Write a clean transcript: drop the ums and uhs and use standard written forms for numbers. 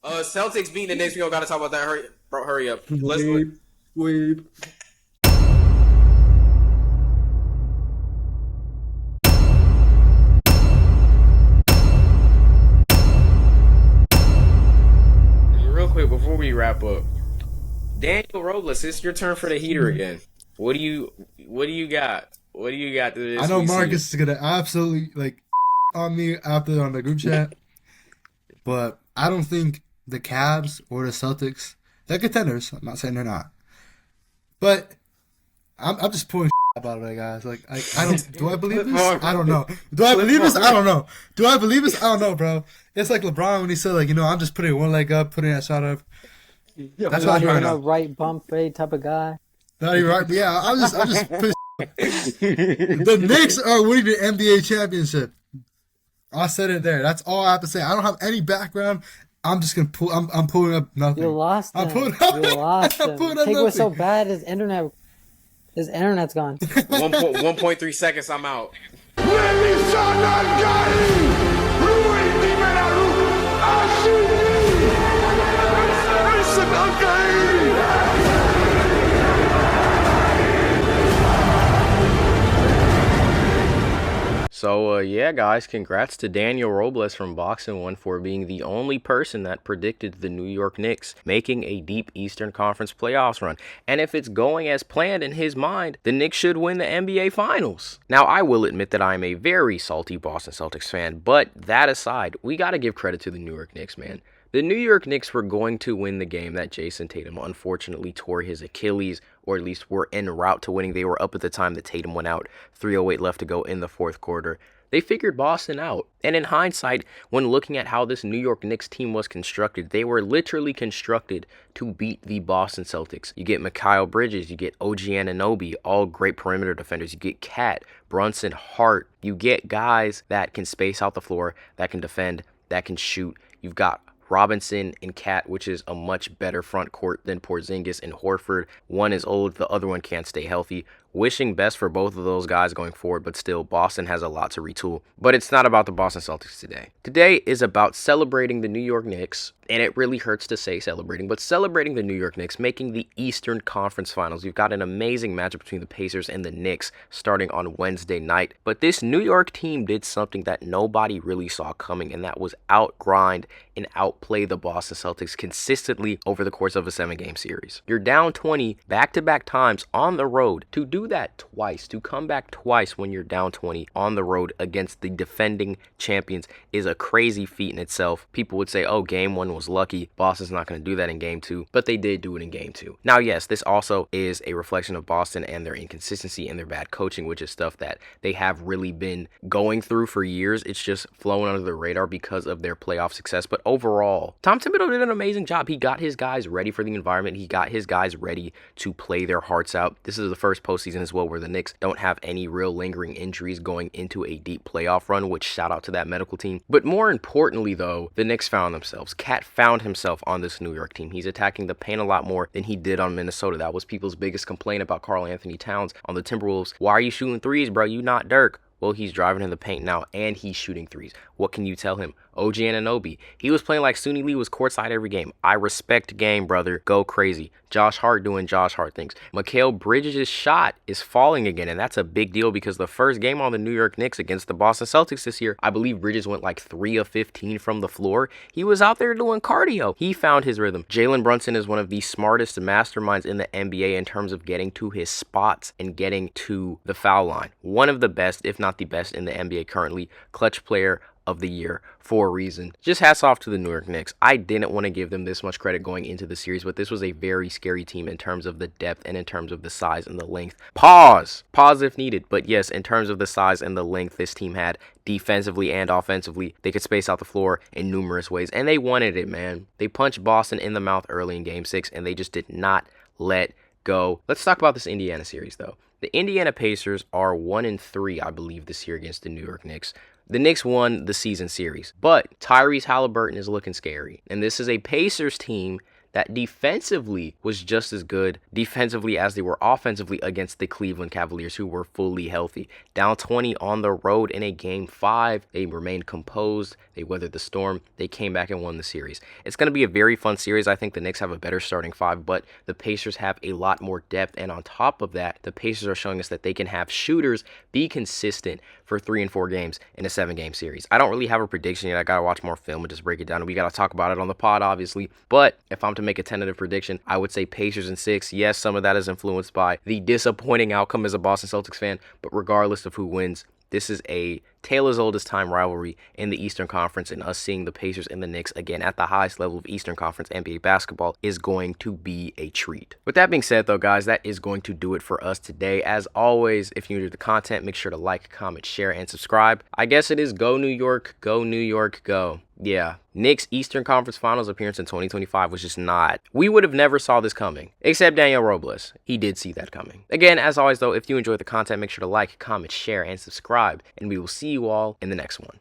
Celtics beating the Knicks. We don't got to talk about that. Hurry, bro, hurry up. Let's. Weeb. Real quick before we wrap up, Daniel Robles, it's your turn for the heater again. What do you got? What do you got to this? I know Marcus is gonna absolutely on me after on the group chat, but I don't think the Cavs or the Celtics, they're contenders. I'm not saying they're not, but I'm just pulling out of it, guys. I don't. Do I believe this? I don't know. Do I believe this? I don't know. Do I believe this? I don't know, bro. It's like LeBron when he said, I'm just putting one leg up, putting that shot up. That's not what I'm even a right bump fade type of guy. Not even right, but yeah, I'm just pissed. The Knicks are winning the NBA championship. I said it there. That's all I have to say. I don't have any background. I'm just gonna pull. I'm pulling up nothing. You lost him. I'm pulling up. You lost him. I'm pulling up Take was so nothing. bad. His internet's gone. 1.3 seconds. I'm out. So, yeah, guys, congrats to Daniel Robles from Boxing One for being the only person that predicted the New York Knicks making a deep Eastern Conference playoffs run. And if it's going as planned in his mind, the Knicks should win the NBA Finals. Now, I will admit that I'm a very salty Boston Celtics fan, but that aside, we got to give credit to the New York Knicks, man. The New York Knicks were going to win the game that Jason Tatum unfortunately tore his Achilles, or at least were en route to winning. They were up at the time that Tatum went out, 3:08 left to go in the fourth quarter. They figured Boston out. And in hindsight, when looking at how this New York Knicks team was constructed, they were literally constructed to beat the Boston Celtics. You get Mikal Bridges, you get OG Anunoby, all great perimeter defenders. You get Cat, Brunson, Hart. You get guys that can space out the floor, that can defend, that can shoot. You've got Robinson and Cat, which is a much better front court than Porzingis and Horford. One is old, the other one can't stay healthy. Wishing best for both of those guys going forward, but still, Boston has a lot to retool. But it's not about the Boston Celtics today. Today is about celebrating the New York Knicks, and it really hurts to say celebrating, but celebrating the New York Knicks, making the Eastern Conference Finals. You've got an amazing matchup between the Pacers and the Knicks starting on Wednesday night. But this New York team did something that nobody really saw coming, and that was outgrind and outplay the Boston Celtics consistently over the course of a 7-game series. You're down 20 back-to-back times on the road. To do that twice, to come back twice when you're down 20 on the road against the defending champions is a crazy feat in itself. People would say, oh, game one was lucky. Boston's not going to do that in game two, but they did do it in game two. Now, yes, this also is a reflection of Boston and their inconsistency and their bad coaching, which is stuff that they have really been going through for years. It's just flown under the radar because of their playoff success. But overall, Tom Thibodeau did an amazing job. He got his guys ready for the environment. He got his guys ready to play their hearts out. This is the first postseason as well where the Knicks don't have any real lingering injuries going into a deep playoff run, which shout out to that medical team. But more importantly, though, the Knicks found themselves. Cat found himself on this New York team. He's attacking the paint a lot more than he did on Minnesota. That was people's biggest complaint about Karl Anthony Towns on the Timberwolves. Why are you shooting threes, bro? You not Dirk. Well, he's driving in the paint now, and he's shooting threes. What can you tell him? OG Anunoby. He was playing like Suni Lee was courtside every game. I respect game, brother. Go crazy. Josh Hart doing Josh Hart things. Mikal Bridges' shot is falling again, and that's a big deal because the first game on the New York Knicks against the Boston Celtics this year, I believe Bridges went like 3 of 15 from the floor. He was out there doing cardio. He found his rhythm. Jalen Brunson is one of the smartest masterminds in the NBA in terms of getting to his spots and getting to the foul line. One of the best, if not the best in the NBA currently. Clutch player of the year for a reason. Just hats off to the New York Knicks. I didn't want to give them this much credit going into the series, but this was a very scary team in terms of the depth and in terms of the size and the length. Pause if needed. But yes, in terms of the size and the length this team had defensively and offensively, they could space out the floor in numerous ways, and they wanted it, man. They punched Boston in the mouth early in Game 6, and they just did not let go. Let's talk about this Indiana series, though. The Indiana Pacers are 1-3, I believe, this year against the New York Knicks. The Knicks won the season series, but Tyrese Haliburton is looking scary. And this is a Pacers team that defensively was just as good defensively as they were offensively against the Cleveland Cavaliers, who were fully healthy. Down 20 on the road in a game 5, they remained composed. They weathered the storm. They came back and won the series. It's going to be a very fun series. I think the Knicks have a better starting 5, but the Pacers have a lot more depth. And on top of that, the Pacers are showing us that they can have shooters be consistent for 3 and 4 games in a 7-game series. I don't really have a prediction yet. I got to watch more film and just break it down. And we got to talk about it on the pod, obviously. But if I'm to make a tentative prediction, I would say Pacers in 6. Yes, some of that is influenced by the disappointing outcome as a Boston Celtics fan. But regardless of who wins, this is a tale as old as time rivalry in the Eastern Conference, and us seeing the Pacers and the Knicks again at the highest level of Eastern Conference NBA basketball is going to be a treat. With that being said, though, guys, that is going to do it for us today. As always, if you enjoyed the content, make sure to like, comment, share, and subscribe. I guess it is go New York, go New York, go. Yeah, Knicks Eastern Conference Finals appearance in 2025 was just not. We would have never saw this coming, except Daniel Robles. He did see that coming. Again, as always, though, if you enjoyed the content, make sure to like, comment, share, and subscribe, and we will see you all in the next one.